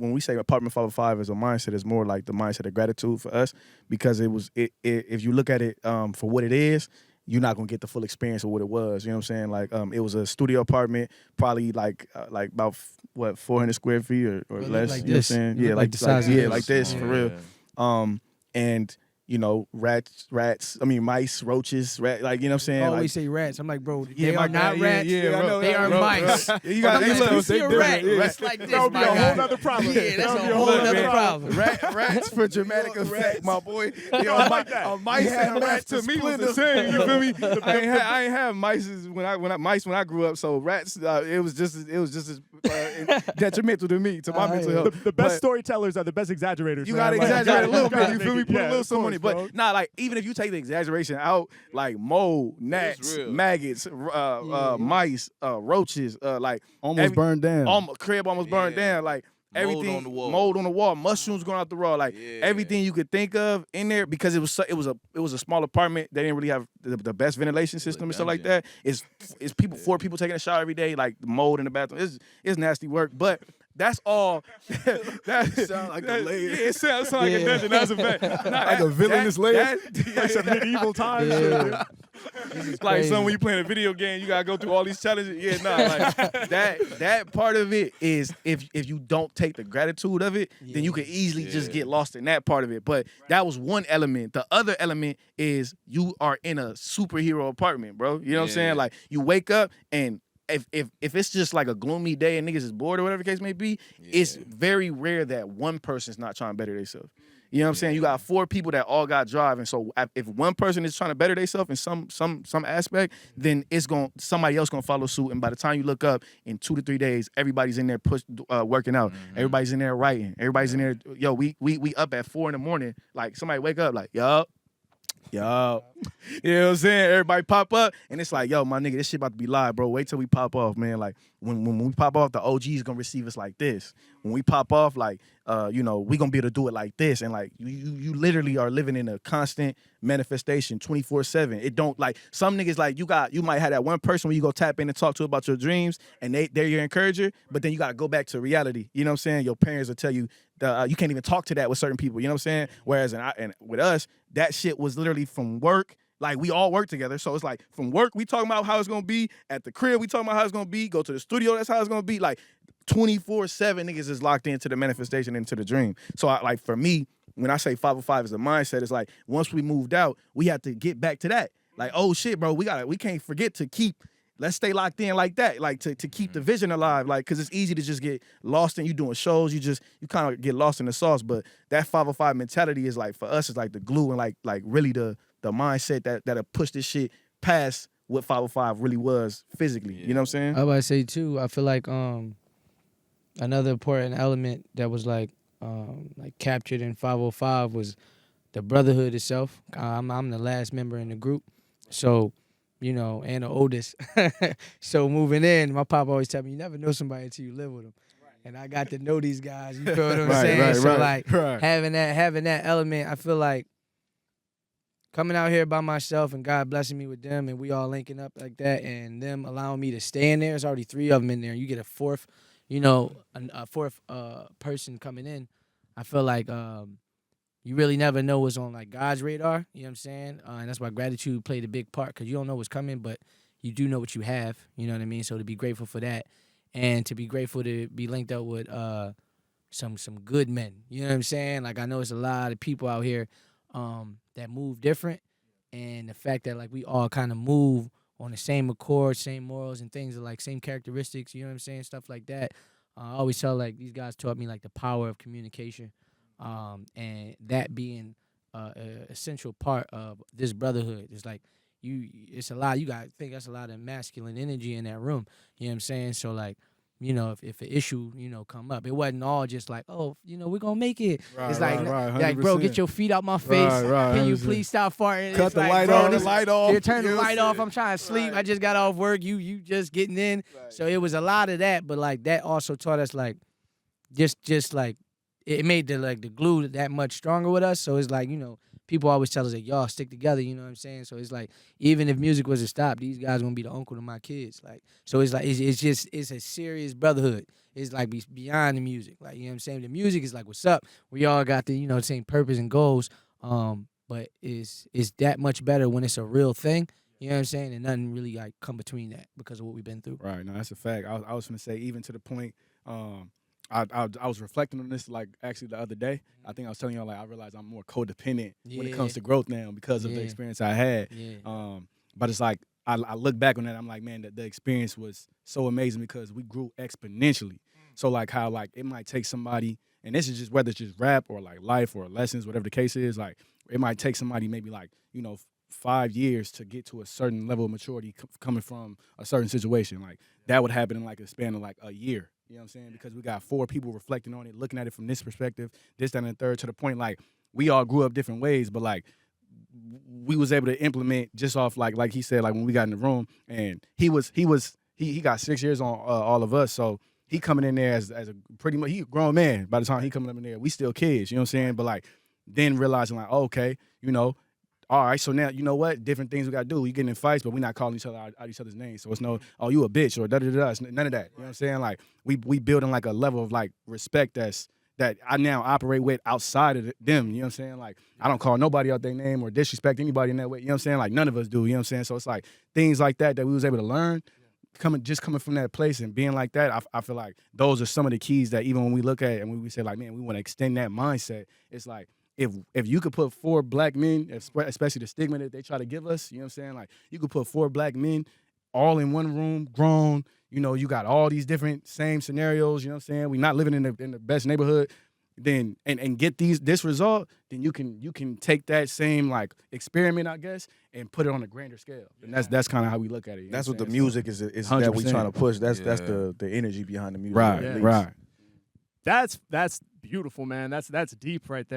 when we say apartment 505 as a mindset, it's more like the mindset of gratitude for us because if you look at it for what it is, you're not gonna get the full experience of what it was. You know what I'm saying? Like it was a studio apartment, probably like about 400 square feet or less. Like you know what I'm saying? Yeah, like this for real. And you know, mice, roaches, like, you know what I'm saying? I always like, say rats. I'm like, bro, yeah, they are not rats. Yeah, bro, they are mice. You got you see a rat, it's like this, That would be a whole nother problem. Yeah, that's a whole other problem. Rats for dramatic effect, my boy. Yo, like that. a mice and rats to me was the same. You feel me? I ain't have mice when I grew up. So rats, it was just as detrimental to me, to my mental health. The best storytellers are the best exaggerators. You man. gotta Like, exaggerate a little bit. You gotta feel me? make it- Put a yeah, little of some on it. course, But bro. nah, like even if you take the exaggeration out, like mold, gnats, maggots, mice, roaches, like Almost burned down. Crib almost burned down. Like everything, mold on the wall, mushrooms going out the wall, like everything you could think of in there because it was a small apartment. They didn't really have the best ventilation system and stuff like that. It's four people taking a shower every day, like mold in the bathroom. It's nasty work, but. That's all. That sound like a layer. Yeah, it sounds like a dungeon. That's a fact. Like a villainous layer. Like some medieval times. Like when you playing a video game, you gotta go through all these challenges. Yeah, like that part of it is if you don't take the gratitude of it, then you can easily just get lost in that part of it. But that was one element. The other element is you are in a superhero apartment, bro. You know what I'm saying? Like you wake up and if it's just like a gloomy day and niggas is bored or whatever the case may be, it's very rare that one person's not trying to better themselves. You know what I'm saying? You got 4 people that all got drive, and so if one person is trying to better themselves in some aspect, then somebody else gonna follow suit. And by the time you look up in 2 to 3 days, everybody's in there working out. Everybody's in there writing. Everybody's in there. Yo, we up at 4 a.m. Like somebody wake up like yo. You know what I'm saying? Everybody pop up, and it's like, yo, my nigga, this shit about to be live, bro. Wait till we pop off, man. Like, when we pop off, the OG's gonna receive us like this. When we pop off, like, we gonna be able to do it like this. And, like, you literally are living in a constant manifestation 24/7. It don't, like, some niggas, like, you might have that one person when you go tap in and talk to about your dreams, and they're your encourager, but then you gotta go back to reality. You know what I'm saying? Your parents will tell you, you can't even talk to that with certain people. You know what I'm saying? Whereas, and with us, that shit was literally from work. Like, we all work together. So it's like, from work, we talking about how it's going to be. At the crib, we talking about how it's going to be. Go to the studio, that's how it's going to be. Like, 24/7 niggas is locked into the manifestation, into the dream. So, like, for me, when I say 505 is a mindset, it's like, once we moved out, we had to get back to that. Like, oh, shit, bro, we can't forget to let's stay locked in like that, like to keep the vision alive, like, because it's easy to just get lost in you doing shows. You kind of get lost in the sauce. But that 505 mentality is like, for us, it's like the glue and like really the mindset that'll push this shit past what 505 really was physically. You know what I'm saying? I was about to say too, I feel like another important element that was like captured in 505 was the brotherhood itself. I'm the last member in the group, so and the oldest. So moving in, my pop always tell me, you never know somebody until you live with them. And I got to know these guys. You feel what I'm saying? Having that element, I feel like coming out here by myself and God blessing me with them, and we all linking up like that, and them allowing me to stay in there. There's already 3 of them in there. You get a fourth, a fourth person coming in. I feel like you really never know what's on like God's radar. You know what I'm saying? And that's why gratitude played a big part, because you don't know what's coming, but you do know what you have. You know what I mean? So to be grateful for that, and to be grateful to be linked up with some good men. You know what I'm saying? Like, I know there's a lot of people out here that move different, and the fact that like we all kind of move on the same accord, same morals and things, like same characteristics. You know what I'm saying? Stuff like that. I always tell, like, these guys taught me like the power of communication. And that being an essential part of this brotherhood. It's like it's a lot. You gotta think that's a lot of masculine energy in that room. You know what I'm saying? So like, if an issue, come up, it wasn't all just like, oh, we're gonna make it. Right, it's like, right, bro, get your feet out my face. Can you please stop farting? Cut it's the like, light bro, on. The light off. Turn the light off. I'm trying to sleep. I just got off work. You just getting in. So it was a lot of that, but like that also taught us like, just like it made the glue that much stronger with us. So it's like, you know, people always tell us that y'all stick together, you know what I'm saying? So it's like, even if music was to stop, these guys gonna be the uncle to my kids. Like, so it's like, it's a serious brotherhood. It's like beyond the music. Like, you know what I'm saying? The music is like, what's up? We all got the, you know, same purpose and goals. But it's that much better when it's a real thing. You know what I'm saying? And nothing really like come between that because of what we've been through. Right. No, that's a fact. I was gonna say, even to the point, I was reflecting on this like actually the other day. I think I was telling y'all like I realized I'm more codependent when it comes to growth now because of the experience I had. Yeah. But it's like I look back on that, I'm like, man, the experience was so amazing because we grew exponentially. So like how like it might take somebody, and this is just whether it's just rap or like life or lessons, whatever the case is, like it might take somebody maybe like, you know, 5 years to get to a certain level of maturity coming from a certain situation. Like that would happen in like a span of like a year. You know what I'm saying? Because we got 4 people reflecting on it, looking at it from this perspective, this, that, and the third, to the point like we all grew up different ways, but like we was able to implement just off like he said, like when we got in the room, and he got 6 years on all of us, so he coming in there as a pretty much, he a grown man by the time he coming up in there. We still kids, you know what I'm saying? But like then realizing like, oh, okay, you know, all right, so now you know what? Different things we gotta do. We getting in fights, but we're not calling each other out each other's names. So it's no, oh, you a bitch or da da da. None of that. You know what I'm saying? Like we building like a level of like respect that I now operate with outside of them. You know what I'm saying? Like I don't call nobody out their name or disrespect anybody in that way. You know what I'm saying? Like none of us do. You know what I'm saying? So it's like things like that we was able to learn. Coming from that place and being like that, I feel like those are some of the keys that even when we look at it and when we say like, man, we want to extend that mindset, it's like if you could put 4 black men, especially the stigma that they try to give us, you know what I'm saying? Like you could put 4 black men all in one room, grown, you know, you got all these different same scenarios, you know what I'm saying? We're not living in the best neighborhood. Then and get this result, then you can take that same like experiment, I guess, and put it on a grander scale. And that's kind of how we look at it. That's what the music is that we trying to push. That's the energy behind the music. Right. That's beautiful, man. That's deep right there.